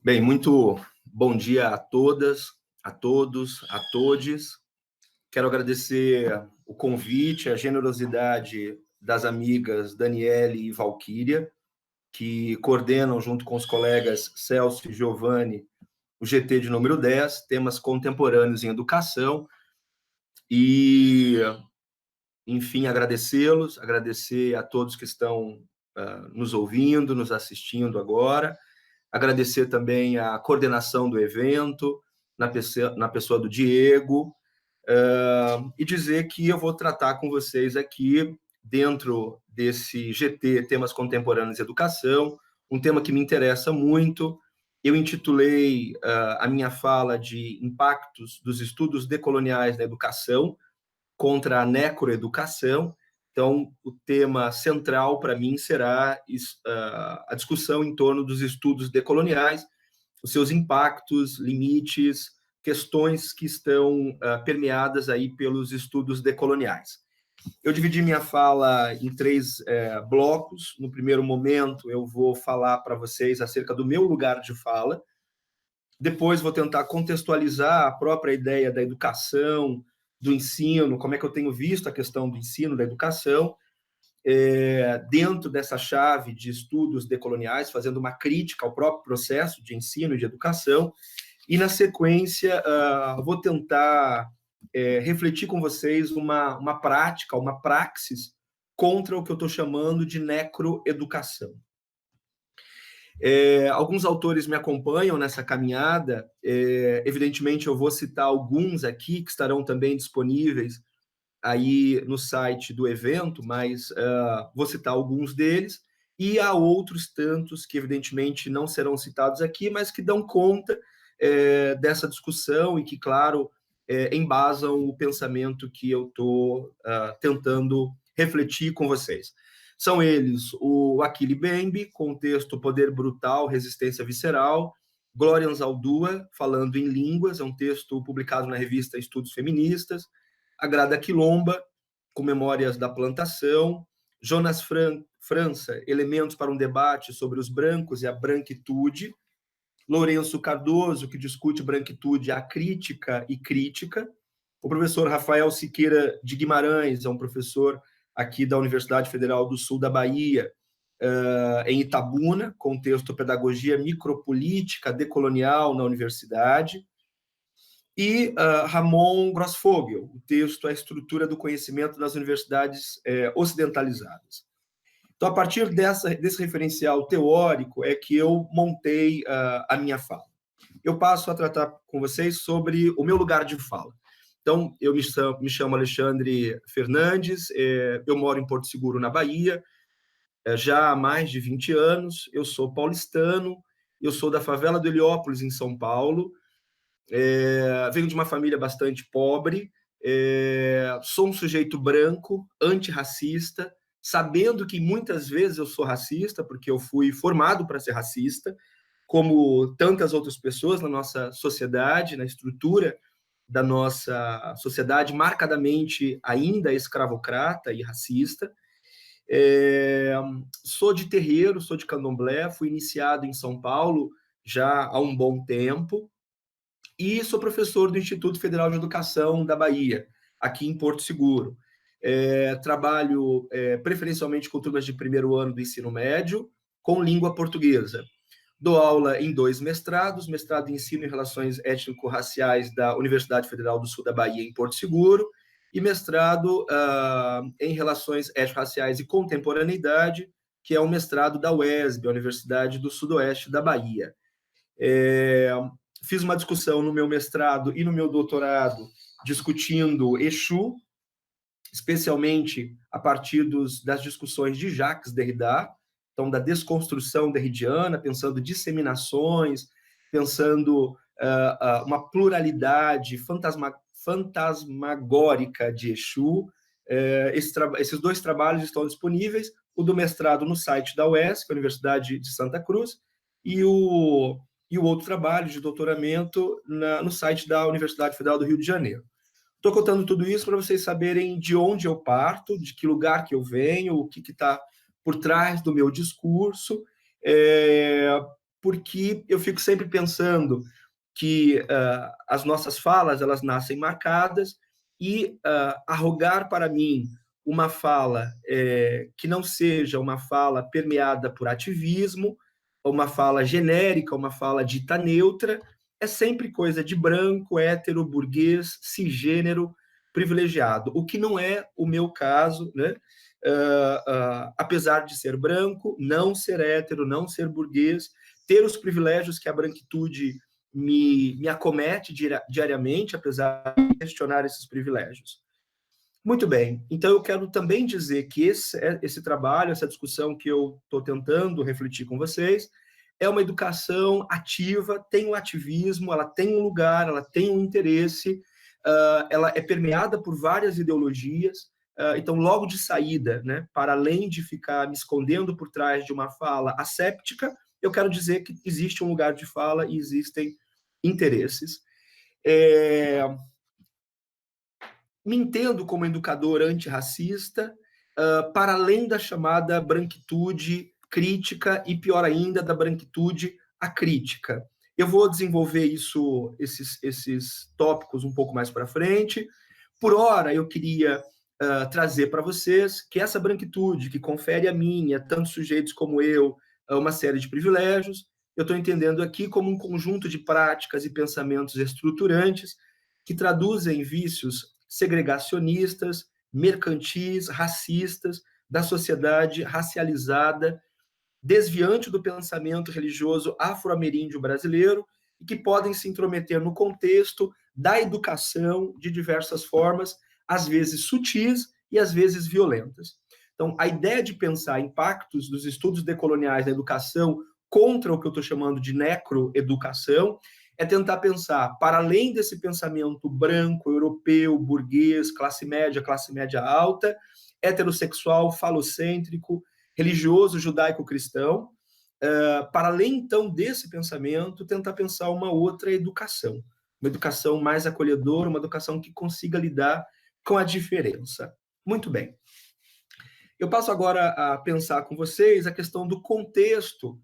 Bem, muito bom dia a todas, a todos, a todes. Quero agradecer o convite, a generosidade das amigas Daniele e Valquíria, que coordenam, junto com os colegas Celso e Giovanni, o GT de número 10, temas contemporâneos em educação. E, enfim, agradecê-los, agradecer a todos que estão nos ouvindo, nos assistindo agora. Agradecer também a coordenação do evento, na pessoa do Diego, e dizer que eu vou tratar com vocês aqui, dentro desse GT Temas Contemporâneos e Educação, um tema que me interessa muito. Eu intitulei a minha fala de Impactos dos Estudos Decoloniais na Educação contra a Necroeducação. Então, o tema central para mim será a discussão em torno dos estudos decoloniais, os seus impactos, limites, questões que estão permeadas aí pelos estudos decoloniais. Eu dividi minha fala em três blocos. No primeiro momento, eu vou falar para vocês acerca do meu lugar de fala. Depois, vou tentar contextualizar a própria ideia da educação, do ensino, como é que eu tenho visto a questão do ensino, da educação, dentro dessa chave de estudos decoloniais, fazendo uma crítica ao próprio processo de ensino e de educação. E, na sequência, vou tentar refletir com vocês uma prática, uma praxis contra o que eu estou chamando de necroeducação. Alguns autores me acompanham nessa caminhada. Evidentemente, eu vou citar alguns aqui que estarão também disponíveis aí no site do evento, mas vou citar alguns deles, e há outros tantos que, evidentemente, não serão citados aqui, mas que dão conta dessa discussão e que, claro, embasam o pensamento que eu estou tentando refletir com vocês. São eles o Achille Mbembe, com o texto Poder Brutal, Resistência Visceral; Glória Anzaldúa, Falando em Línguas, é um texto publicado na revista Estudos Feministas; a Grada Quilomba, com Memórias da Plantação; Jonas França, Elementos para um Debate sobre os Brancos e a Branquitude; Lourenço Cardoso, que discute branquitude, a crítica e crítica; o professor Rafael Siqueira de Guimarães, é um professor aqui da Universidade Federal do Sul da Bahia, em Itabuna, com o texto Pedagogia Micropolítica Decolonial na Universidade; e Ramon Grossfogel, o texto A Estrutura do Conhecimento nas Universidades Ocidentalizadas. Então, a partir desse referencial teórico, é que eu montei a minha fala. Eu passo a tratar com vocês sobre o meu lugar de fala. Então, eu me chamo Alexandre Fernandes, eu moro em Porto Seguro, na Bahia, já há mais de 20 anos. Eu sou paulistano, eu sou da favela do Heliópolis, em São Paulo, venho de uma família bastante pobre, sou um sujeito branco, antirracista, sabendo que muitas vezes eu sou racista, porque eu fui formado para ser racista, como tantas outras pessoas na nossa sociedade, na estrutura da nossa sociedade, marcadamente ainda escravocrata e racista. Sou de terreiro, sou de candomblé, fui iniciado em São Paulo já há um bom tempo, e sou professor do Instituto Federal de Educação da Bahia, aqui em Porto Seguro. Trabalho preferencialmente com turmas de primeiro ano do ensino médio, com língua portuguesa. Dou aula em 2 mestrados, mestrado em Ensino e Relações Étnico-Raciais da Universidade Federal do Sul da Bahia, em Porto Seguro, e mestrado em Relações Étnico-Raciais e Contemporaneidade, que é um mestrado da UESB, a Universidade do Sudoeste da Bahia. Fiz uma discussão no meu mestrado e no meu doutorado discutindo Exu, especialmente a partir das discussões de Jacques Derrida, então da desconstrução derridiana, pensando disseminações, pensando uma pluralidade fantasmagórica de Exu. Esses 2 trabalhos estão disponíveis, o do mestrado no site da UESC, Universidade de Santa Cruz, e o outro trabalho de doutoramento no site da Universidade Federal do Rio de Janeiro. Estou contando tudo isso para vocês saberem de onde eu parto, de que lugar que eu venho, o que está por trás do meu discurso, porque eu fico sempre pensando que as nossas falas, elas nascem marcadas, e arrogar para mim uma fala que não seja uma fala permeada por ativismo, uma fala genérica, uma fala dita neutra, é sempre coisa de branco, hétero, burguês, cisgênero, privilegiado, o que não é o meu caso, né? Apesar de ser branco, não ser hétero, não ser burguês, ter os privilégios que a branquitude me acomete diariamente, apesar de questionar esses privilégios. Muito bem, então eu quero também dizer que esse trabalho, essa discussão que eu estou tentando refletir com vocês, é uma educação ativa, tem um ativismo, ela tem um lugar, ela tem um interesse, ela é permeada por várias ideologias, então logo de saída, né, para além de ficar me escondendo por trás de uma fala asséptica, eu quero dizer que existe um lugar de fala e existem interesses. Me entendo como educador antirracista, para além da chamada branquitude crítica e, pior ainda, da branquitude acrítica. Eu vou desenvolver esses tópicos um pouco mais para frente. Por ora, eu queria trazer para vocês que essa branquitude que confere a mim e a tantos sujeitos como eu uma série de privilégios, eu estou entendendo aqui como um conjunto de práticas e pensamentos estruturantes que traduzem vícios segregacionistas, mercantis, racistas, da sociedade racializada, desviante do pensamento religioso afro-ameríndio brasileiro, e que podem se intrometer no contexto da educação de diversas formas, às vezes sutis e às vezes violentas. Então, a ideia de pensar impactos dos estudos decoloniais na educação contra o que eu estou chamando de necroeducação é tentar pensar, para além desse pensamento branco, europeu, burguês, classe média alta, heterossexual, falocêntrico, religioso, judaico-cristão, para além, então, desse pensamento, tentar pensar uma outra educação, uma educação mais acolhedora, uma educação que consiga lidar com a diferença. Muito bem. Eu passo agora a pensar com vocês a questão do contexto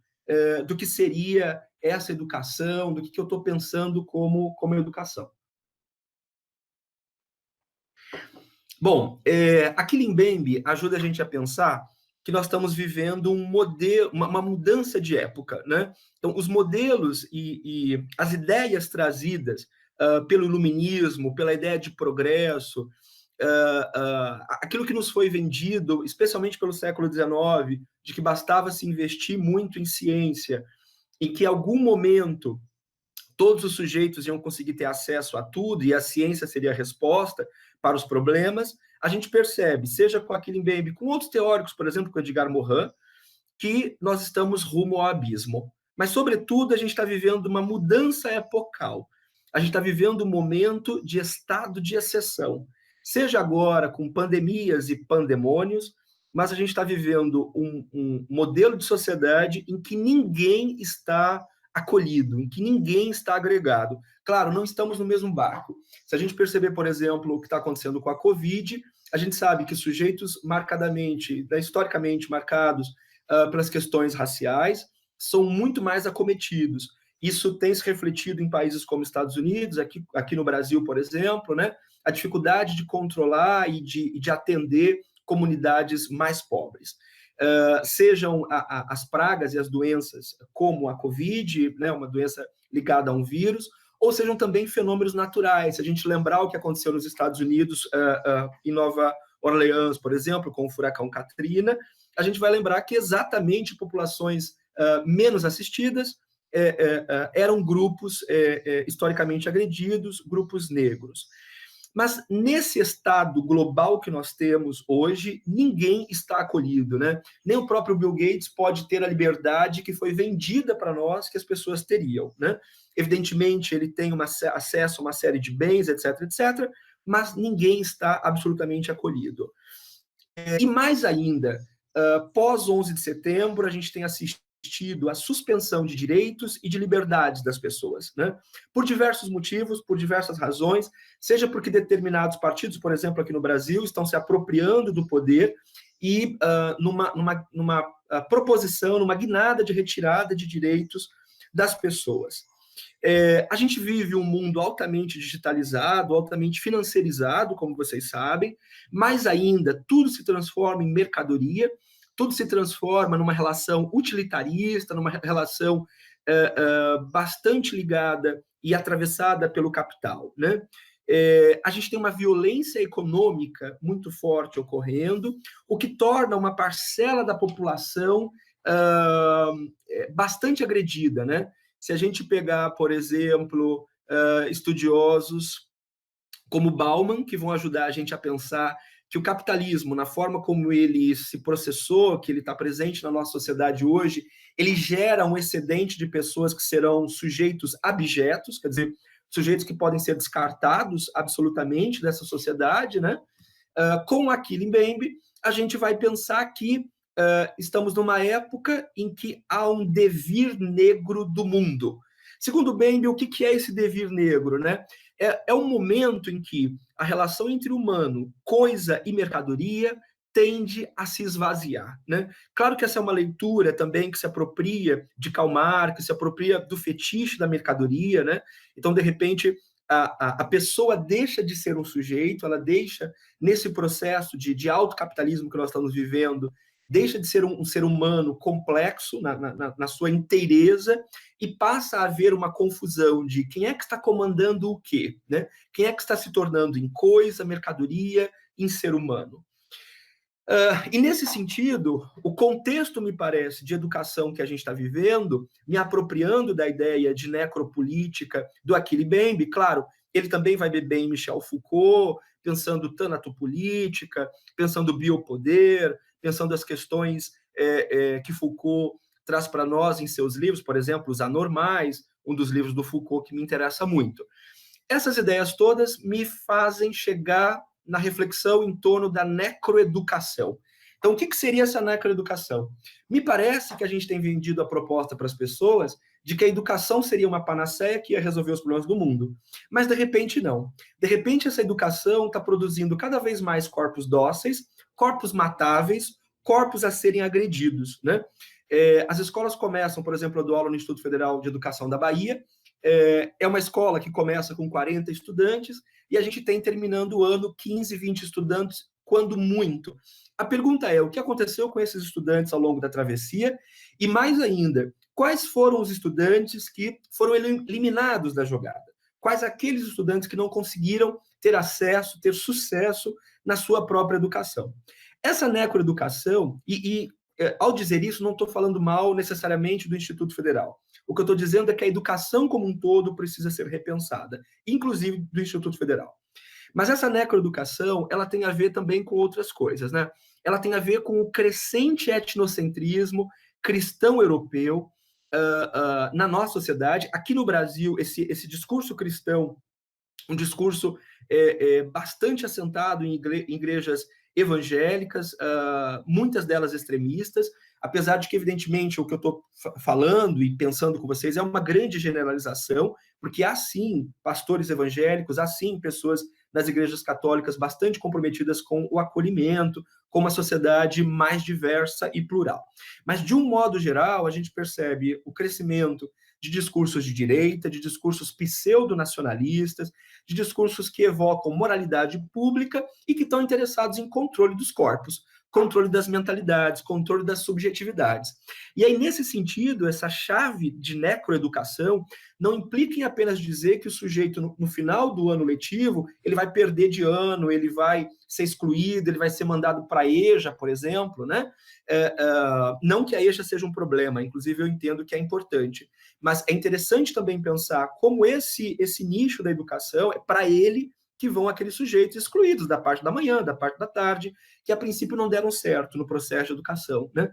do que seria essa educação, do que eu estou pensando como educação. Bom, a Quilimbembe ajuda a gente a pensar que nós estamos vivendo um modelo, uma mudança de época, né? Então, os modelos e as ideias trazidas pelo iluminismo, pela ideia de progresso, aquilo que nos foi vendido, especialmente pelo século XIX, de que bastava se investir muito em ciência, em que em algum momento todos os sujeitos iam conseguir ter acesso a tudo e a ciência seria a resposta para os problemas, a gente percebe, seja com a Quilimbembe, com outros teóricos, por exemplo, com Edgar Morin, que nós estamos rumo ao abismo. Mas, sobretudo, a gente está vivendo uma mudança epocal. A gente está vivendo um momento de estado de exceção. Seja agora com pandemias e pandemônios, mas a gente está vivendo um modelo de sociedade em que ninguém está acolhido, em que ninguém está agregado. Claro, não estamos no mesmo barco. Se a gente perceber, por exemplo, o que está acontecendo com a Covid, a gente sabe que sujeitos marcadamente, historicamente marcados pelas questões raciais, são muito mais acometidos. Isso tem se refletido em países como Estados Unidos, aqui no Brasil, por exemplo, né? A dificuldade de controlar e de atender comunidades mais pobres. Sejam as pragas e as doenças, como a Covid, né, uma doença ligada a um vírus, ou sejam também fenômenos naturais. Se a gente lembrar o que aconteceu nos Estados Unidos, em Nova Orleans, por exemplo, com o furacão Katrina, a gente vai lembrar que exatamente populações menos assistidas eram grupos historicamente agredidos, grupos negros. Mas nesse estado global que nós temos hoje, ninguém está acolhido, né? Nem o próprio Bill Gates pode ter a liberdade que foi vendida para nós, que as pessoas teriam, né? Evidentemente, ele tem acesso a uma série de bens, etc., etc., mas ninguém está absolutamente acolhido. E mais ainda, pós 11 de setembro, a gente tem assistido a suspensão de direitos e de liberdades das pessoas, né? Por diversos motivos, por diversas razões, seja porque determinados partidos, por exemplo, aqui no Brasil, estão se apropriando do poder e numa proposição, numa guinada de retirada de direitos das pessoas. A gente vive um mundo altamente digitalizado, altamente financiarizado, como vocês sabem, mas ainda tudo se transforma em mercadoria, tudo se transforma numa relação utilitarista, numa relação bastante ligada e atravessada pelo capital, né? A gente tem uma violência econômica muito forte ocorrendo, o que torna uma parcela da população bastante agredida, né? Se a gente pegar, por exemplo, estudiosos como Bauman, que vão ajudar a gente a pensar que o capitalismo, na forma como ele se processou, que ele está presente na nossa sociedade hoje, ele gera um excedente de pessoas que serão sujeitos abjetos, quer dizer, sujeitos que podem ser descartados absolutamente dessa sociedade, né? Com Achille Mbembe, a gente vai pensar que estamos numa época em que há um devir negro do mundo. Segundo Mbembe, o que é esse devir negro, né? É um momento em que a relação entre humano, coisa e mercadoria tende a se esvaziar, né? Claro que essa é uma leitura também que se apropria de Karl Marx, que se apropria do fetiche da mercadoria, né? Então, de repente, a pessoa deixa de ser um sujeito, ela deixa, nesse processo de autocapitalismo que nós estamos vivendo, deixa de ser um ser humano complexo na sua inteireza e passa a haver uma confusão de quem é que está comandando o quê, né? Quem é que está se tornando em coisa, mercadoria, em ser humano. E nesse sentido, o contexto, me parece, de educação que a gente está vivendo, me apropriando da ideia de necropolítica do Achille Mbembe, claro, ele também vai beber em Michel Foucault, pensando tanatopolítica, pensando biopoder, pensando as questões que Foucault traz para nós em seus livros, por exemplo, Os Anormais, um dos livros do Foucault que me interessa muito. Essas ideias todas me fazem chegar na reflexão em torno da necroeducação. Então, o que seria essa necroeducação? Me parece que a gente tem vendido a proposta para as pessoas de que a educação seria uma panaceia que ia resolver os problemas do mundo. Mas, de repente, não. De repente, essa educação está produzindo cada vez mais corpos dóceis, corpos matáveis, corpos a serem agredidos, né? As escolas começam, por exemplo, eu dou aula no Instituto Federal de Educação da Bahia, é uma escola que começa com 40 estudantes e a gente tem, terminando o ano, 15, 20 estudantes, quando muito. A pergunta é, o que aconteceu com esses estudantes ao longo da travessia? E mais ainda, quais foram os estudantes que foram eliminados da jogada? Quais aqueles estudantes que não conseguiram ter acesso, ter sucesso na sua própria educação? Essa necroeducação, ao dizer isso, não estou falando mal necessariamente do Instituto Federal. O que eu estou dizendo é que a educação como um todo precisa ser repensada, inclusive do Instituto Federal. Mas essa necroeducação, ela tem a ver também com outras coisas, né? Ela tem a ver com o crescente etnocentrismo cristão europeu na nossa sociedade. Aqui no Brasil, esse discurso cristão, um discurso bastante assentado em igrejas evangélicas, muitas delas extremistas, apesar de que, evidentemente, o que eu estou falando e pensando com vocês é uma grande generalização, porque há, sim, pastores evangélicos, há, sim, pessoas nas igrejas católicas bastante comprometidas com o acolhimento, com uma sociedade mais diversa e plural. Mas, de um modo geral, a gente percebe o crescimento de discursos de direita, de discursos pseudo-nacionalistas, de discursos que evocam moralidade pública e que estão interessados em controle dos corpos, controle das mentalidades, controle das subjetividades. E aí, nesse sentido, essa chave de necroeducação não implica em apenas dizer que o sujeito, no final do ano letivo, ele vai perder de ano, ele vai ser excluído, ele vai ser mandado para a EJA, por exemplo, né? Não que a EJA seja um problema, inclusive eu entendo que é importante, mas é interessante também pensar como esse nicho da educação é para ele que vão aqueles sujeitos excluídos da parte da manhã, da parte da tarde, que a princípio não deram certo no processo de educação, né?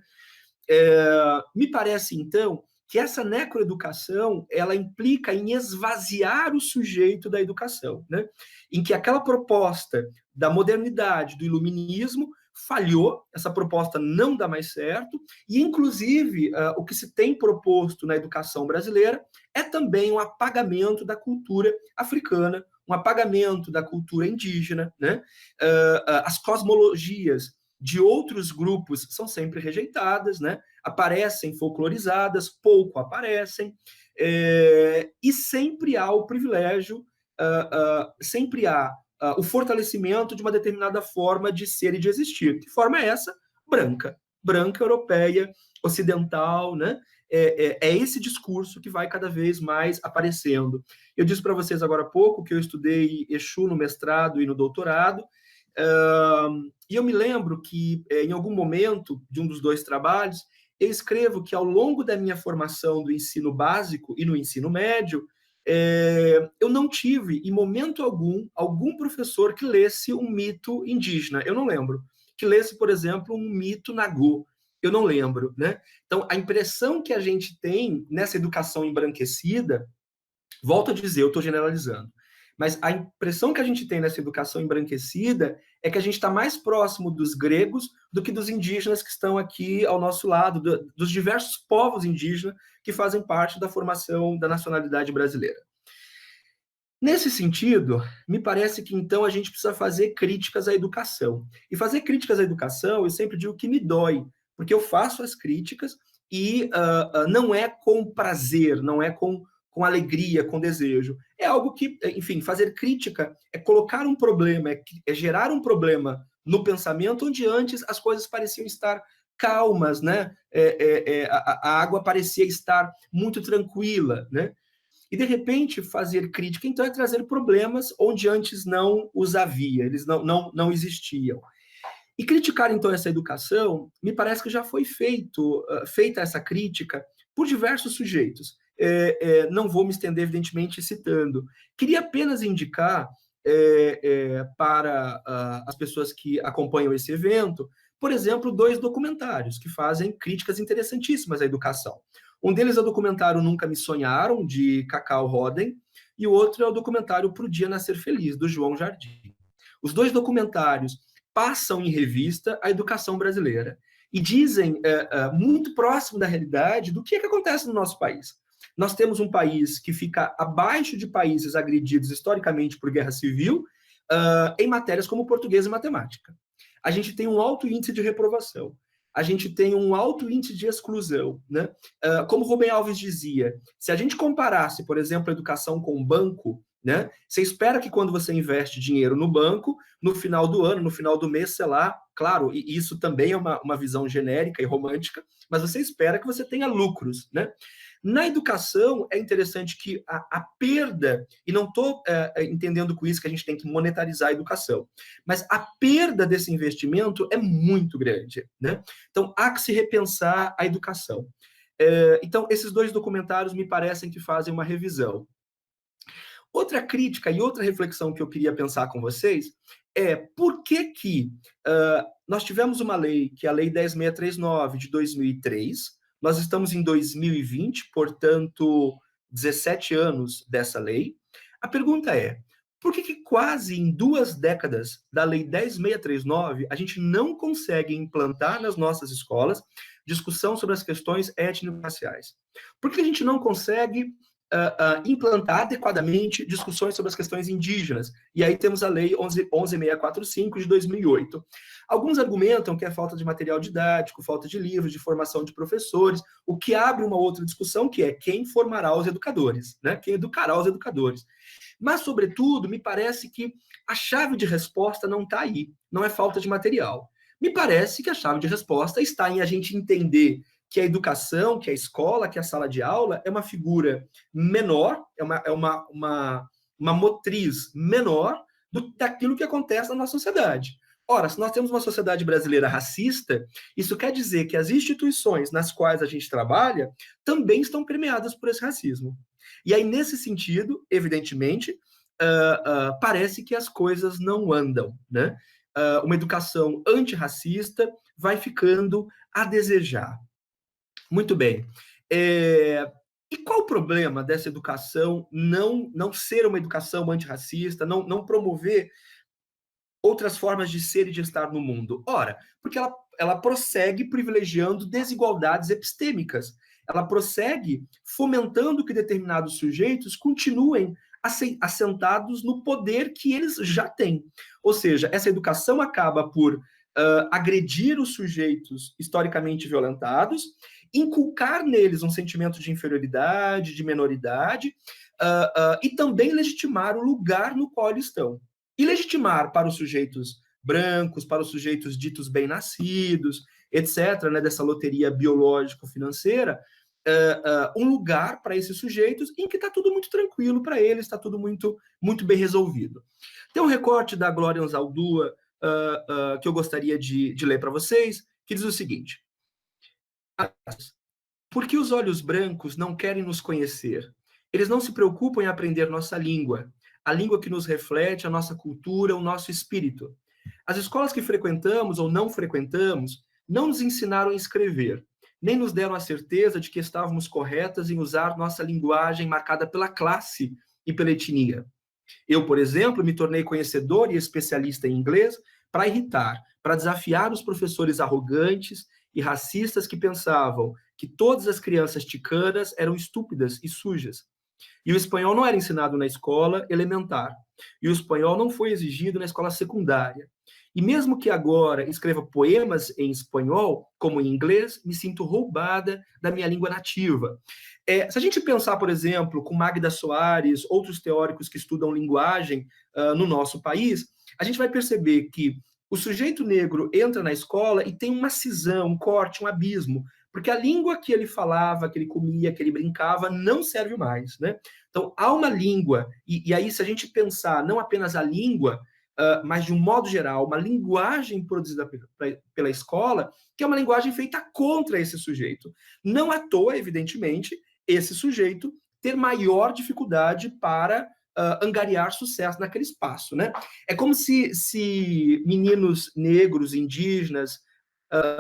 Me parece, então, que essa necroeducação, ela implica em esvaziar o sujeito da educação, né? Em que aquela proposta da modernidade, do iluminismo, falhou, essa proposta não dá mais certo, e, inclusive, o que se tem proposto na educação brasileira é também um apagamento da cultura africana, um apagamento da cultura indígena, né? As cosmologias de outros grupos são sempre rejeitadas, né? Aparecem folclorizadas, pouco aparecem. E sempre há o privilégio, sempre há o fortalecimento de uma determinada forma de ser e de existir. Que forma é essa? Branca. Branca, europeia, ocidental, né? É esse discurso que vai cada vez mais aparecendo. Eu disse para vocês agora há pouco que eu estudei Exu no mestrado e no doutorado, e eu me lembro que, em algum momento de um dos dois trabalhos, eu escrevo que, ao longo da minha formação do ensino básico e no ensino médio, eu não tive, em momento algum professor que lesse um mito indígena. Eu não lembro. Que lesse, por exemplo, um mito nagô. Eu não lembro, né? Então, a impressão que a gente tem nessa educação embranquecida, volto a dizer, eu estou generalizando, mas a impressão que a gente tem nessa educação embranquecida é que a gente está mais próximo dos gregos do que dos indígenas que estão aqui ao nosso lado, dos diversos povos indígenas que fazem parte da formação da nacionalidade brasileira. Nesse sentido, me parece que, então, a gente precisa fazer críticas à educação. E fazer críticas à educação, eu sempre digo que me dói, porque eu faço as críticas e não é com prazer, não é com alegria, com desejo. É algo que, enfim, fazer crítica é colocar um problema, é gerar um problema no pensamento onde antes as coisas pareciam estar calmas, né? A água parecia estar muito tranquila, né? E, de repente, fazer crítica, então, é trazer problemas onde antes não os havia, eles não existiam. E criticar, então, essa educação, me parece que já foi feita essa crítica por diversos sujeitos. Não vou me estender, evidentemente, citando. Queria apenas indicar para as pessoas que acompanham esse evento, por exemplo, 2 documentários que fazem críticas interessantíssimas à educação. Um deles é o documentário Nunca Me Sonharam, de Cacau Roden, e o outro é o documentário Pro Dia Nascer Feliz, do João Jardim. Os 2 documentários passam em revista a educação brasileira e dizem, muito próximo da realidade, do que acontece no nosso país. Nós temos um país que fica abaixo de países agredidos historicamente por guerra civil, em matérias como português e matemática. A gente tem um alto índice de reprovação. A gente tem um alto índice de exclusão, né? Como Rubem Alves dizia, se a gente comparasse, por exemplo, a educação com um banco, né? Você espera que, quando você investe dinheiro no banco, no final do ano, no final do mês, sei lá, claro, e isso também é uma visão genérica e romântica, mas você espera que você tenha lucros, né? Na educação, é interessante que a perda, e não estou entendendo com isso que a gente tem que monetarizar a educação, mas a perda desse investimento é muito grande, né? Então, há que se repensar a educação. Então, esses 2 documentários me parecem que fazem uma revisão. Outra crítica e outra reflexão que eu queria pensar com vocês é por que nós tivemos uma lei, que é a Lei 10.639, de 2003, nós estamos em 2020, portanto, 17 anos dessa lei. A pergunta é, por que quase em 2 décadas da Lei 10.639 a gente não consegue implantar nas nossas escolas discussão sobre as questões étnico-raciais? Por que a gente não consegue implantar adequadamente discussões sobre as questões indígenas? E aí temos a Lei 11.645, de 2008. Alguns argumentam que é falta de material didático, falta de livros, de formação de professores, o que abre uma outra discussão, que é quem formará os educadores, né? Quem educará os educadores. Mas, sobretudo, me parece que a chave de resposta não está aí, não é falta de material. Me parece que a chave de resposta está em a gente entender que a educação, que a escola, que a sala de aula é uma figura menor, é uma motriz menor daquilo que acontece na nossa sociedade. Ora, se nós temos uma sociedade brasileira racista, isso quer dizer que as instituições nas quais a gente trabalha também estão permeadas por esse racismo. E aí, nesse sentido, evidentemente, parece que as coisas não andam, né? Uma educação antirracista vai ficando a desejar. Muito bem. E qual o problema dessa educação não ser uma educação antirracista, não promover outras formas de ser e de estar no mundo? Ora, porque ela prossegue privilegiando desigualdades epistêmicas. Ela prossegue fomentando que determinados sujeitos continuem assentados no poder que eles já têm. Ou seja, essa educação acaba por agredir os sujeitos historicamente violentados inculcar neles um sentimento de inferioridade, de menoridade, e também legitimar o lugar no qual eles estão. E legitimar para os sujeitos brancos, para os sujeitos ditos bem-nascidos, etc., né, dessa loteria biológico-financeira, um lugar para esses sujeitos em que está tudo muito tranquilo para eles, está tudo muito, muito bem resolvido. Tem um recorte da Glória Anzaldúa que eu gostaria de ler para vocês, que diz o seguinte: por que os olhos brancos não querem nos conhecer? Eles não se preocupam em aprender nossa língua, a língua que nos reflete a nossa cultura, o nosso espírito. As escolas que frequentamos ou não frequentamos não nos ensinaram a escrever, nem nos deram a certeza de que estávamos corretas em usar nossa linguagem marcada pela classe e pela etnia. Eu, por exemplo, me tornei conhecedor e especialista em inglês para irritar, para desafiar os professores arrogantes e racistas que pensavam que todas as crianças ticanas eram estúpidas e sujas. E o espanhol não era ensinado na escola elementar. E o espanhol não foi exigido na escola secundária. E mesmo que agora escreva poemas em espanhol, como em inglês, me sinto roubada da minha língua nativa. Se a gente pensar, por exemplo, com Magda Soares, outros teóricos que estudam linguagem no nosso país, a gente vai perceber que o sujeito negro entra na escola e tem uma cisão, um corte, um abismo, porque a língua que ele falava, que ele comia, que ele brincava, não serve mais, né? Então, há uma língua, e aí se a gente pensar não apenas a língua, mas de um modo geral, uma linguagem produzida pela escola, que é uma linguagem feita contra esse sujeito. Não à toa, evidentemente, esse sujeito ter maior dificuldade para angariar sucesso naquele espaço, né? É como se meninos negros, indígenas,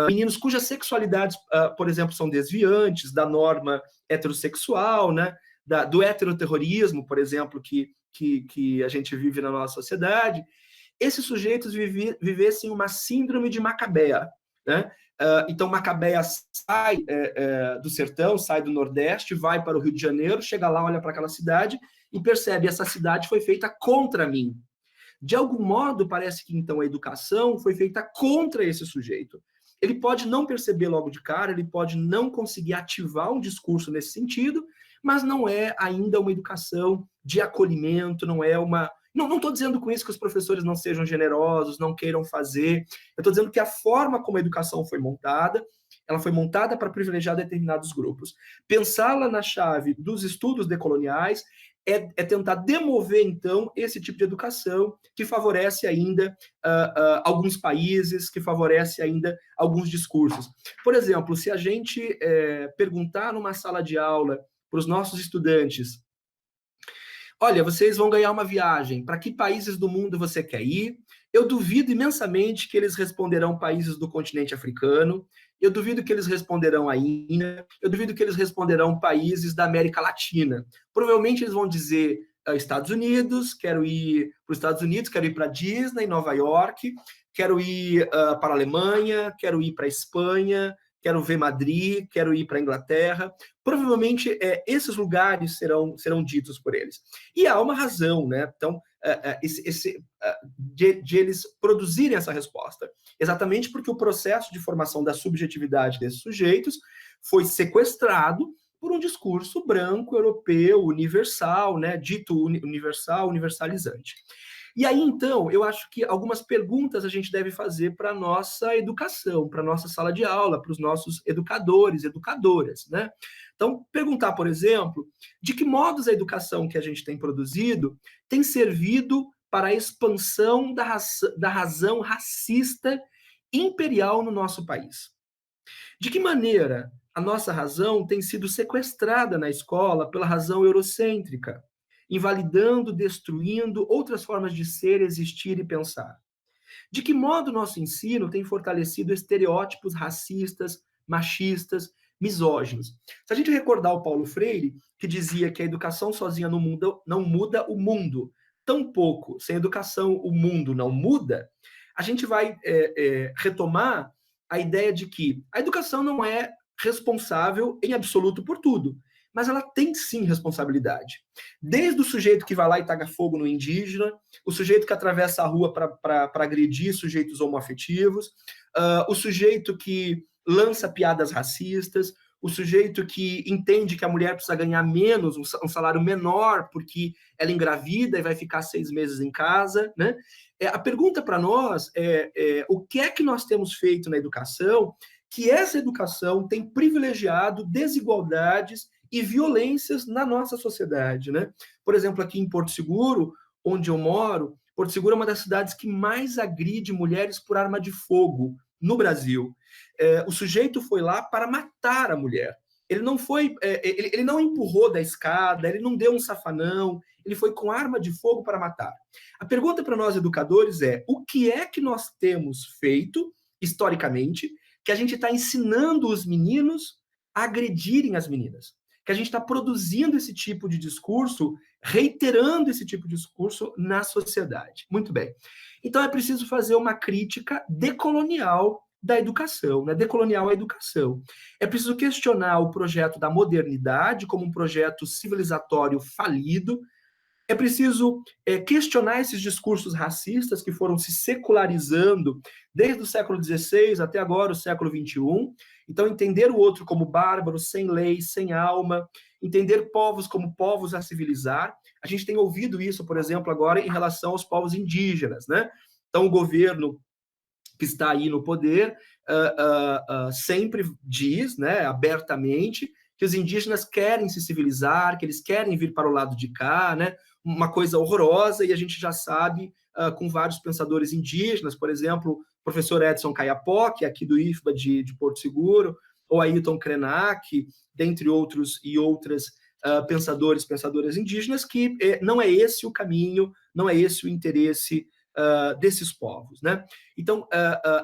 meninos cujas sexualidades, por exemplo, são desviantes da norma heterossexual, né? Do heteroterrorismo, por exemplo, que a gente vive na nossa sociedade, esses sujeitos vivessem uma síndrome de Macabea, né? Então, Macabea sai do sertão, sai do Nordeste, vai para o Rio de Janeiro, chega lá, olha para aquela cidade e percebe, essa cidade foi feita contra mim. De algum modo, parece que, então, a educação foi feita contra esse sujeito. Ele pode não perceber logo de cara, ele pode não conseguir ativar um discurso nesse sentido, mas não é ainda uma educação de acolhimento, não é uma... Não estou dizendo com isso que os professores não sejam generosos, não queiram fazer. Eu estou dizendo que a forma como a educação foi montada, ela foi montada para privilegiar determinados grupos. Pensá-la na chave dos estudos decoloniais é tentar demover, então, esse tipo de educação que favorece ainda alguns países, que favorece ainda alguns discursos. Por exemplo, se a gente perguntar numa sala de aula para os nossos estudantes: olha, vocês vão ganhar uma viagem, para que países do mundo você quer ir? Eu duvido imensamente que eles responderão países do continente africano, eu duvido que eles responderão a Índia, eu duvido que eles responderão países da América Latina. Provavelmente eles vão dizer Estados Unidos, quero ir para os Estados Unidos, quero ir para Disney, Nova York, quero ir para a Alemanha, quero ir para a Espanha, quero ver Madrid, quero ir para a Inglaterra. Provavelmente esses lugares serão ditos por eles. E há uma razão, né? Então, de eles produzirem essa resposta. Exatamente porque o processo de formação da subjetividade desses sujeitos foi sequestrado por um discurso branco, europeu, universal, né? Dito universal, universalizante. E aí, então, eu acho que algumas perguntas a gente deve fazer para a nossa educação, para a nossa sala de aula, para os nossos educadores, educadoras, né? Então, perguntar, por exemplo, de que modos a educação que a gente tem produzido tem servido para a expansão da razão racista imperial no nosso país. De que maneira a nossa razão tem sido sequestrada na escola pela razão eurocêntrica, invalidando, destruindo outras formas de ser, existir e pensar? De que modo o nosso ensino tem fortalecido estereótipos racistas, machistas, misóginos? Se a gente recordar o Paulo Freire, que dizia que a educação sozinha não muda o mundo, tampouco, sem educação o mundo não muda, a gente vai retomar a ideia de que a educação não é responsável em absoluto por tudo, mas ela tem sim responsabilidade. Desde o sujeito que vai lá e taca fogo no indígena, o sujeito que atravessa a rua para agredir sujeitos homoafetivos, o sujeito que lança piadas racistas, o sujeito que entende que a mulher precisa ganhar menos, um salário menor, porque ela engravida e vai ficar 6 meses em casa, né? A pergunta para nós o que é que nós temos feito na educação, que essa educação tem privilegiado desigualdades e violências na nossa sociedade, né? Por exemplo, aqui em Porto Seguro, onde eu moro, Porto Seguro é uma das cidades que mais agride mulheres por arma de fogo no Brasil. O sujeito foi lá para matar a mulher. Ele não foi, ele não empurrou da escada, ele não deu um safanão, ele foi com arma de fogo para matar. A pergunta para nós educadores é: o que é que nós temos feito historicamente que a gente está ensinando os meninos a agredirem as meninas? Que a gente está produzindo esse tipo de discurso, reiterando esse tipo de discurso na sociedade. Muito bem. Então é preciso fazer uma crítica decolonial da educação, né? Decolonial a educação. É preciso questionar o projeto da modernidade como um projeto civilizatório falido. É preciso questionar esses discursos racistas que foram se secularizando desde o século XVI até agora, o século XXI. Então, entender o outro como bárbaro, sem lei, sem alma, entender povos como povos a civilizar. A gente tem ouvido isso, por exemplo, agora em relação aos povos indígenas, né? Então, o governo que está aí no poder sempre diz, né, abertamente, que os indígenas querem se civilizar, que eles querem vir para o lado de cá, né? Uma coisa horrorosa, e a gente já sabe, com vários pensadores indígenas, por exemplo, o professor Edson Caiapoque, aqui do IFBA de Porto Seguro, ou Ailton Krenak, dentre outros e outras pensadoras indígenas, que não é esse o caminho, não é esse o interesse desses povos, né? Então,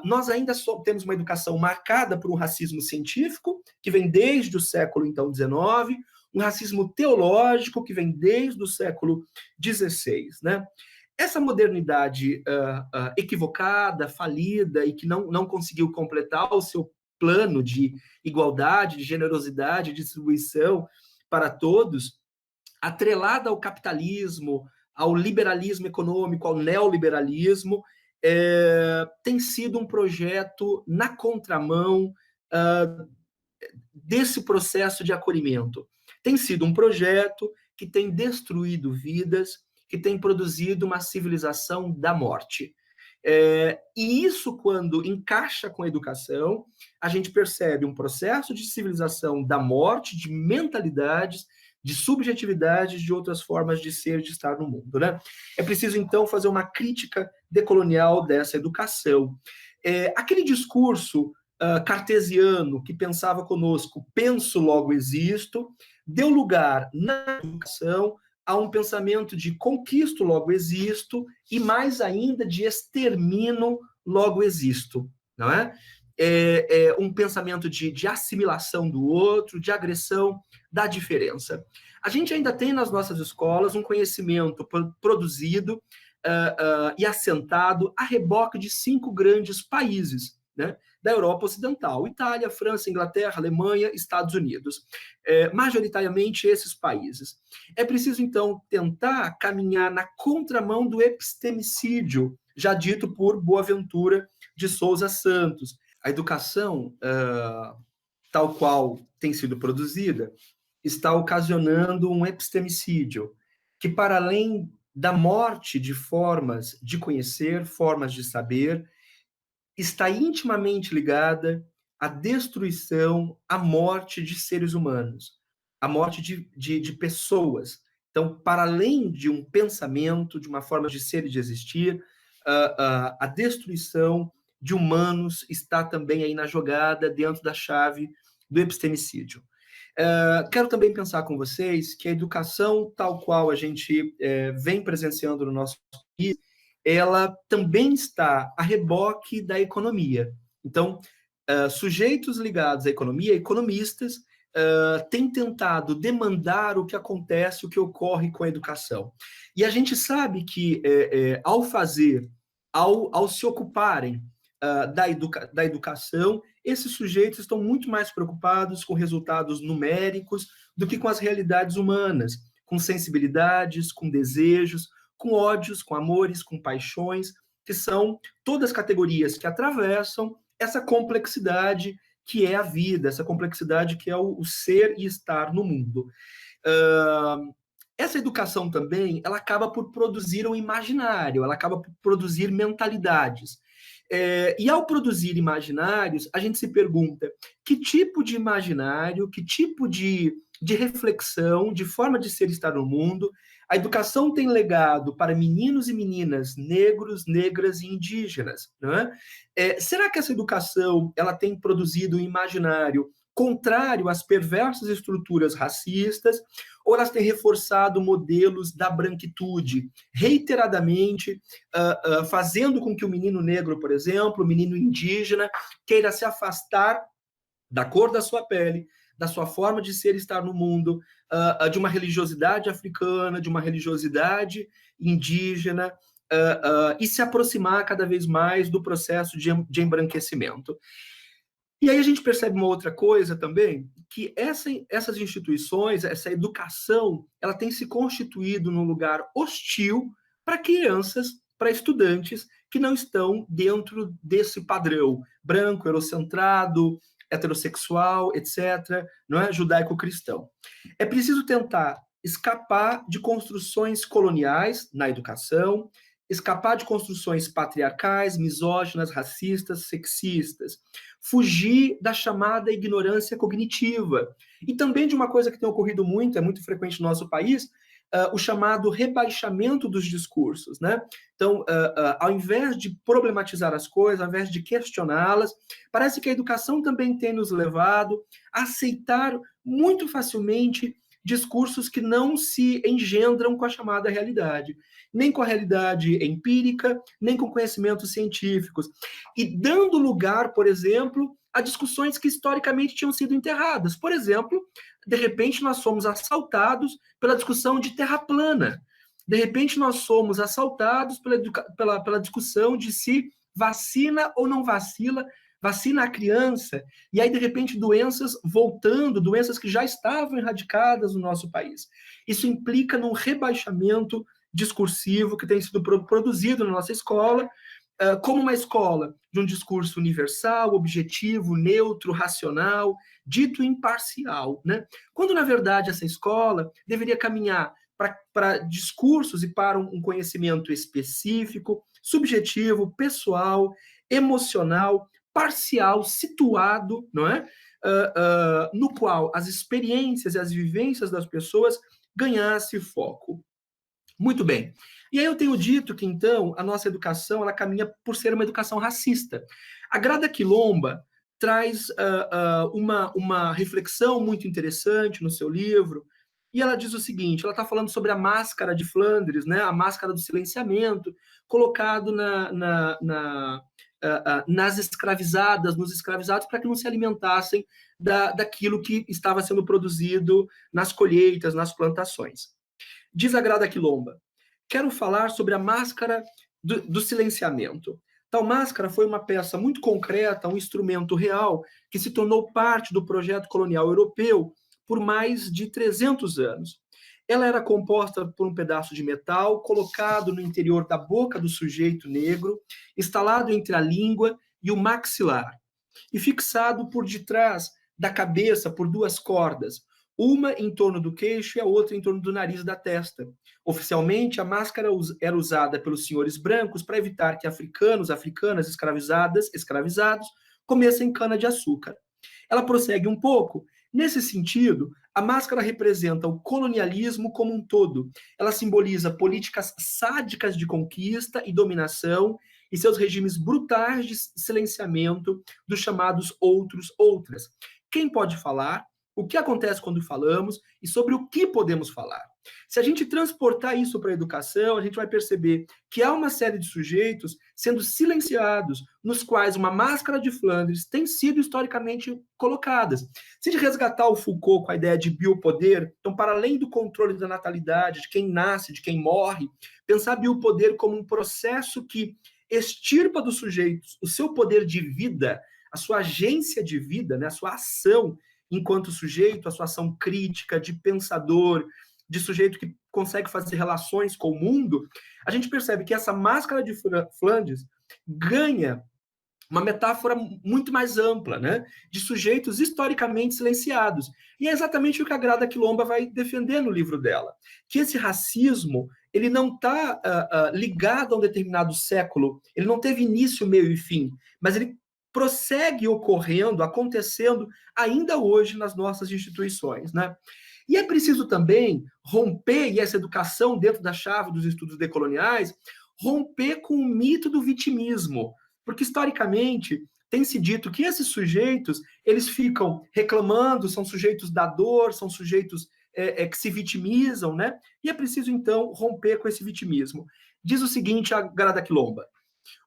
nós ainda temos uma educação marcada por um racismo científico, que vem desde o século, então, XIX, um racismo teológico, que vem desde o século XVI, né? Essa modernidade equivocada, falida, e que não conseguiu completar o seu plano de igualdade, de generosidade, de distribuição para todos, atrelada ao capitalismo, ao liberalismo econômico, ao neoliberalismo, tem sido um projeto na contramão desse processo de acolhimento. Tem sido um projeto que tem destruído vidas, que tem produzido uma civilização da morte. E isso, quando encaixa com a educação, a gente percebe um processo de civilização da morte, de mentalidades, de subjetividades, de outras formas de ser, de estar no mundo, né? É preciso, então, fazer uma crítica decolonial dessa educação. Aquele discurso cartesiano que pensava conosco, penso, logo existo, deu lugar na educação a um pensamento de conquisto, logo existo, e mais ainda de extermino, logo existo, não é? Um pensamento de assimilação do outro, de agressão da diferença. A gente ainda tem nas nossas escolas um conhecimento produzido e assentado a reboque de 5 grandes países, né, da Europa Ocidental: Itália, França, Inglaterra, Alemanha, Estados Unidos. Majoritariamente esses países. É preciso, então, tentar caminhar na contramão do epistemicídio, já dito por Boaventura de Souza Santos. A educação, tal qual tem sido produzida, está ocasionando um epistemicídio, que, para além da morte de formas de conhecer, formas de saber, está intimamente ligada à destruição, à morte de seres humanos, à morte de pessoas. Então, para além de um pensamento, de uma forma de ser e de existir, a destruição de humanos está também aí na jogada, dentro da chave do epistemicídio. Quero também pensar com vocês que a educação, tal qual a gente vem presenciando no nosso país, ela também está a reboque da economia. Então, sujeitos ligados à economia, economistas, têm tentado demandar o que acontece, o que ocorre com a educação. E a gente sabe que, ao se ocuparem da educação, esses sujeitos estão muito mais preocupados com resultados numéricos do que com as realidades humanas, com sensibilidades, com desejos, com ódios, com amores, com paixões, que são todas categorias que atravessam essa complexidade que é a vida, essa complexidade que é o ser e estar no mundo. Essa educação também, ela acaba por produzir um imaginário, ela acaba por produzir mentalidades. E ao produzir imaginários, a gente se pergunta que tipo de imaginário, que tipo de reflexão, de forma de ser e estar no mundo, a educação tem legado para meninos e meninas negros, negras e indígenas. Não é? Será que essa educação ela tem produzido um imaginário contrário às perversas estruturas racistas, ou elas têm reforçado modelos da branquitude, reiteradamente, fazendo com que o menino negro, por exemplo, o menino indígena, queira se afastar da cor da sua pele, da sua forma de ser e estar no mundo, de uma religiosidade africana, de uma religiosidade indígena, e se aproximar cada vez mais do processo de embranquecimento. E aí a gente percebe uma outra coisa também, que essas instituições, essa educação, ela tem se constituído num lugar hostil para crianças, para estudantes que não estão dentro desse padrão branco, eurocentrado, heterossexual, etc., não é? Judaico-cristão. É preciso tentar escapar de construções coloniais na educação, escapar de construções patriarcais, misóginas, racistas, sexistas, fugir da chamada ignorância cognitiva. E também de uma coisa que tem ocorrido muito, é muito frequente no nosso país, o chamado rebaixamento dos discursos. Né? Então, ao invés de problematizar as coisas, ao invés de questioná-las, parece que a educação também tem nos levado a aceitar muito facilmente discursos que não se engendram com a chamada realidade, nem com a realidade empírica, nem com conhecimentos científicos, e dando lugar, por exemplo, a discussões que historicamente tinham sido enterradas. Por exemplo, de repente nós somos assaltados pela discussão de terra plana. De repente nós somos assaltados pela discussão de se vacina ou não vacina a criança, e aí, de repente, doenças voltando, doenças que já estavam erradicadas no nosso país. Isso implica num rebaixamento discursivo que tem sido produzido na nossa escola, como uma escola de um discurso universal, objetivo, neutro, racional, dito imparcial. Né? Quando, na verdade, essa escola deveria caminhar para discursos e para um conhecimento específico, subjetivo, pessoal, emocional, parcial, situado, não é? No qual as experiências e as vivências das pessoas ganhassem foco. Muito bem. E aí eu tenho dito que, então, a nossa educação ela caminha por ser uma educação racista. A Grada Quilomba traz uma reflexão muito interessante no seu livro, e ela diz o seguinte, ela está falando sobre a máscara de Flandres, né, a máscara do silenciamento, colocado nas escravizadas, nos escravizados, para que não se alimentassem daquilo que estava sendo produzido nas colheitas, nas plantações. Diz a Grada Quilomba, quero falar sobre a máscara do silenciamento. Tal máscara foi uma peça muito concreta, um instrumento real, que se tornou parte do projeto colonial europeu por mais de 300 anos. Ela era composta por um pedaço de metal colocado no interior da boca do sujeito negro, instalado entre a língua e o maxilar, e fixado por detrás da cabeça por duas cordas, uma em torno do queixo e a outra em torno do nariz e da testa. Oficialmente, a máscara era usada pelos senhores brancos para evitar que africanos, africanas escravizados, comessem cana-de-açúcar. Ela prossegue um pouco. Nesse sentido, a máscara representa o colonialismo como um todo. Ela simboliza políticas sádicas de conquista e dominação e seus regimes brutais de silenciamento dos chamados outros, outras. Quem pode falar? O que acontece quando falamos e sobre o que podemos falar. Se a gente transportar isso para a educação, a gente vai perceber que há uma série de sujeitos sendo silenciados, nos quais uma máscara de Flandres tem sido historicamente colocadas. Se a gente resgatar o Foucault com a ideia de biopoder, então, para além do controle da natalidade, de quem nasce, de quem morre, pensar biopoder como um processo que extirpa dos sujeitos o seu poder de vida, a sua agência de vida, né, a sua ação enquanto sujeito, a sua ação crítica, de pensador, de sujeito que consegue fazer relações com o mundo, a gente percebe que essa máscara de Flandres ganha uma metáfora muito mais ampla, né, de sujeitos historicamente silenciados. E é exatamente o que a Grada Quilomba vai defender no livro dela, que esse racismo ele não está ligado a um determinado século, ele não teve início, meio e fim, mas ele prossegue ocorrendo, acontecendo ainda hoje nas nossas instituições, né? E é preciso também romper, e essa educação dentro da chave dos estudos decoloniais, romper com o mito do vitimismo, porque historicamente tem se dito que esses sujeitos eles ficam reclamando, são sujeitos da dor, são sujeitos que se vitimizam, né? E é preciso então romper com esse vitimismo. Diz o seguinte a Grada Quilomba: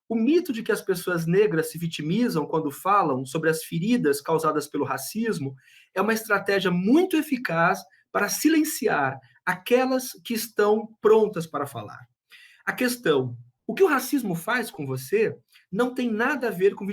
o mito de que as pessoas negras se vitimizam quando falam sobre as feridas causadas pelo racismo é uma estratégia muito eficaz para silenciar aquelas que estão prontas para falar. A questão, o que o racismo faz com você, não tem nada a ver com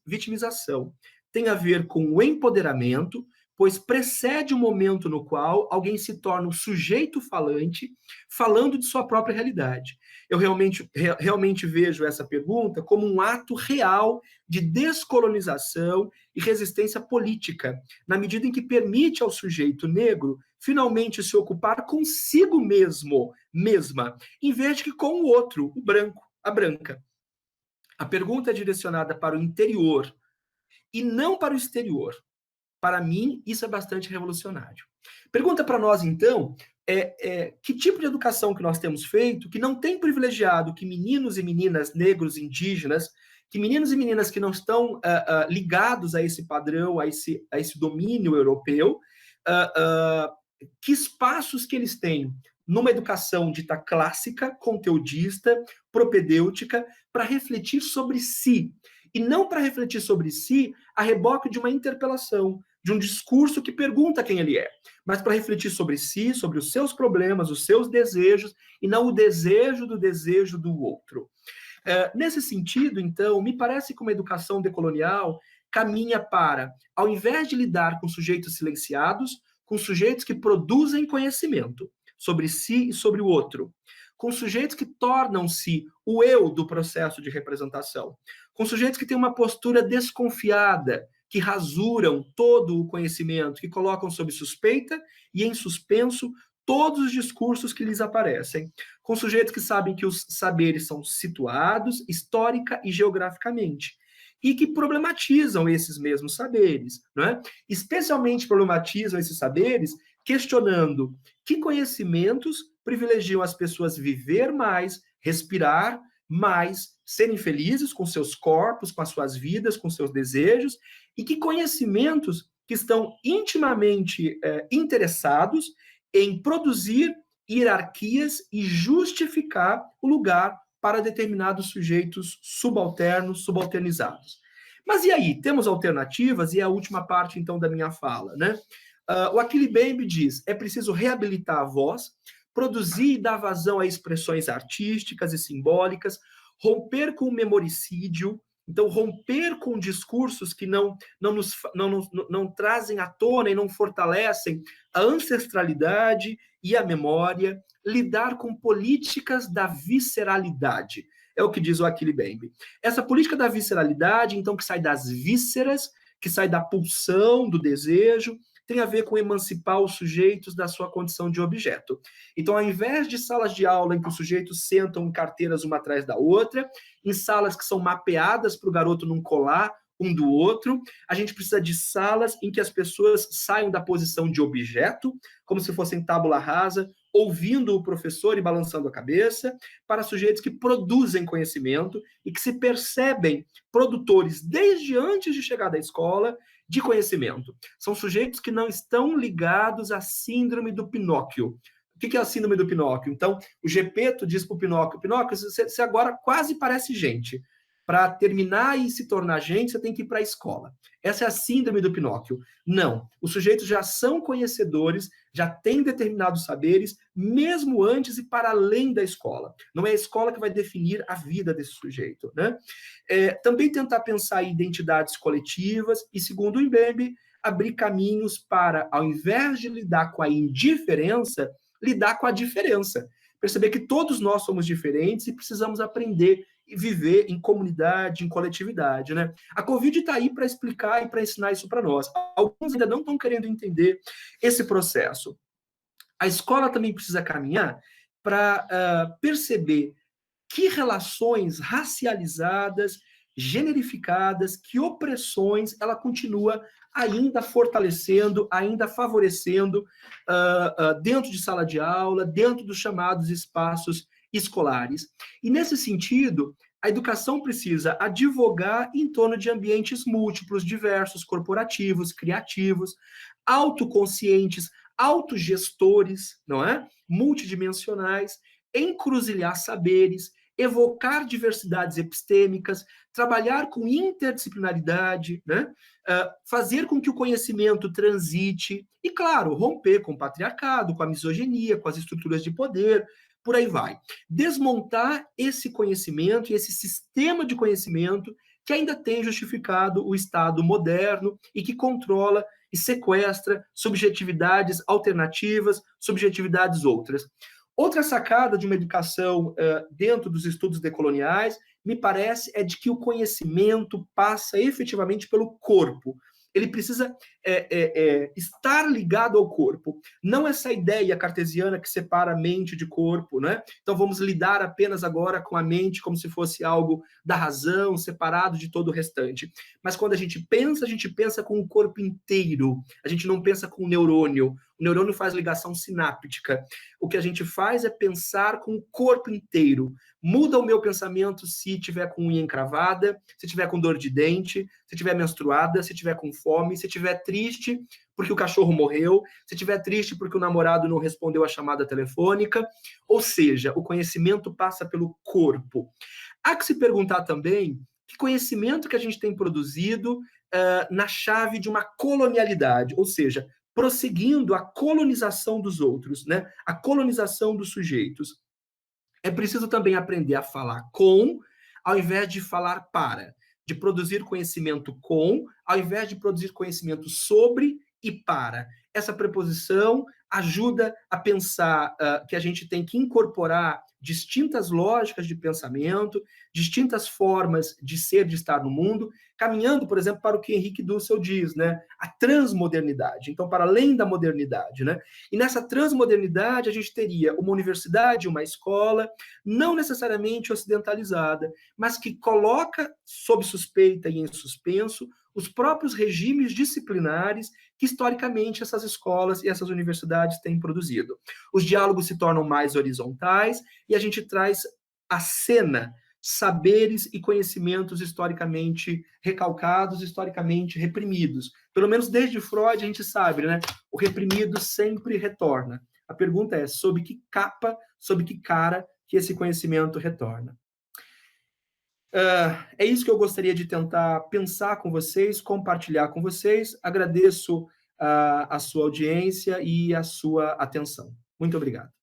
vitimização. Tem a ver com o empoderamento, pois precede o momento no qual alguém se torna um sujeito falante, falando de sua própria realidade. Eu realmente vejo essa pergunta como um ato real de descolonização e resistência política, na medida em que permite ao sujeito negro finalmente se ocupar consigo mesma, em vez de que com o outro, o branco, a branca. A pergunta é direcionada para o interior e não para o exterior. Para mim, isso é bastante revolucionário. Pergunta para nós, então, que tipo de educação que nós temos feito que não tem privilegiado que meninos e meninas negros indígenas, que meninos e meninas que não estão ligados a esse padrão, a esse domínio europeu, que espaços que eles têm numa educação dita clássica, conteudista, propedêutica, para refletir sobre si. E não para refletir sobre si a reboque de uma interpelação, de um discurso que pergunta quem ele é, mas para refletir sobre si, sobre os seus problemas, os seus desejos, e não o desejo do outro. Nesse sentido, então, me parece que uma educação decolonial caminha para, ao invés de lidar com sujeitos silenciados, com sujeitos que produzem conhecimento sobre si e sobre o outro, com sujeitos que tornam-se o eu do processo de representação, com sujeitos que têm uma postura desconfiada, que rasuram todo o conhecimento, que colocam sob suspeita e em suspenso todos os discursos que lhes aparecem, com sujeitos que sabem que os saberes são situados histórica e geograficamente, e que problematizam esses mesmos saberes, não é? Especialmente problematizam esses saberes questionando que conhecimentos privilegiam as pessoas viver mais, respirar mais, serem felizes com seus corpos, com as suas vidas, com seus desejos, e que conhecimentos que estão intimamente interessados em produzir hierarquias e justificar o lugar para determinados sujeitos subalternos, subalternizados. Mas e aí? Temos alternativas? E é a última parte, então, da minha fala, né? O Achille Mbembe diz, é preciso reabilitar a voz, produzir e dar vazão a expressões artísticas e simbólicas, romper com o memoricídio, então romper com discursos que não trazem à tona e não fortalecem a ancestralidade e a memória, lidar com políticas da visceralidade. É o que diz o Achille Mbembe. Essa política da visceralidade, então, que sai das vísceras, que sai da pulsão, do desejo, tem a ver com emancipar os sujeitos da sua condição de objeto. Então, ao invés de salas de aula em que os sujeitos sentam em carteiras uma atrás da outra, em salas que são mapeadas para o garoto não colar um do outro, a gente precisa de salas em que as pessoas saiam da posição de objeto, como se fossem tábula rasa, ouvindo o professor e balançando a cabeça, para sujeitos que produzem conhecimento e que se percebem produtores desde antes de chegar da escola de conhecimento. São sujeitos que não estão ligados à síndrome do Pinóquio. O que é a síndrome do Pinóquio? Então, o Gepeto diz para o Pinóquio, Pinóquio, você agora quase parece gente. Para terminar e se tornar gente, você tem que ir para a escola. Essa é a síndrome do Pinóquio. Não, os sujeitos já são conhecedores, já têm determinados saberes, mesmo antes e para além da escola. Não é a escola que vai definir a vida desse sujeito, né? Também tentar pensar em identidades coletivas e, segundo o Mbembe, abrir caminhos para, ao invés de lidar com a indiferença, lidar com a diferença. Perceber que todos nós somos diferentes e precisamos aprender viver em comunidade, em coletividade, né? A Covid está aí para explicar e para ensinar isso para nós. Alguns ainda não estão querendo entender esse processo. A escola também precisa caminhar para perceber que relações racializadas, generificadas, que opressões ela continua ainda fortalecendo, ainda favorecendo dentro de sala de aula, dentro dos chamados espaços escolares. E nesse sentido, a educação precisa advogar em torno de ambientes múltiplos, diversos, corporativos, criativos, autoconscientes, autogestores, não é? Multidimensionais, encruzilhar saberes, evocar diversidades epistêmicas, trabalhar com interdisciplinaridade, né? Fazer com que o conhecimento transite e, claro, romper com o patriarcado, com a misoginia, com as estruturas de poder, por aí vai. Desmontar esse conhecimento e esse sistema de conhecimento que ainda tem justificado o Estado moderno e que controla e sequestra subjetividades alternativas, subjetividades outras. Outra sacada de uma educação dentro dos estudos decoloniais, me parece, é de que o conhecimento passa efetivamente pelo corpo. Ele precisa estar ligado ao corpo. Não essa ideia cartesiana que separa mente de corpo, né? Então vamos lidar apenas agora com a mente como se fosse algo da razão, separado de todo o restante. Mas quando a gente pensa com o corpo inteiro. A gente não pensa com o neurônio. O neurônio faz ligação sináptica. O que a gente faz é pensar com o corpo inteiro. Muda o meu pensamento se tiver com unha encravada, se tiver com dor de dente, se tiver menstruada, se tiver com fome, se tiver triste porque o cachorro morreu, se tiver triste porque o namorado não respondeu a chamada telefônica. Ou seja, o conhecimento passa pelo corpo. Há que se perguntar também que conhecimento que a gente tem produzido na chave de uma colonialidade, ou seja, prosseguindo a colonização dos outros, né? A colonização dos sujeitos. É preciso também aprender a falar com, ao invés de falar para, de produzir conhecimento com, ao invés de produzir conhecimento sobre e para. Essa preposição ajuda a pensar que a gente tem que incorporar distintas lógicas de pensamento, distintas formas de ser, de estar no mundo, caminhando, por exemplo, para o que Henrique Dussel diz, né? A transmodernidade. Então, para além da modernidade, né? E nessa transmodernidade, a gente teria uma universidade, uma escola, não necessariamente ocidentalizada, mas que coloca sob suspeita e em suspenso os próprios regimes disciplinares que, historicamente, essas escolas e essas universidades têm produzido. Os diálogos se tornam mais horizontais e a gente traz à cena saberes e conhecimentos historicamente recalcados, historicamente reprimidos. Pelo menos desde Freud a gente sabe, né? O reprimido sempre retorna. A pergunta é sob que capa, sob que cara que esse conhecimento retorna. É isso que eu gostaria de tentar pensar com vocês, compartilhar com vocês. Agradeço a sua audiência e a sua atenção. Muito obrigado.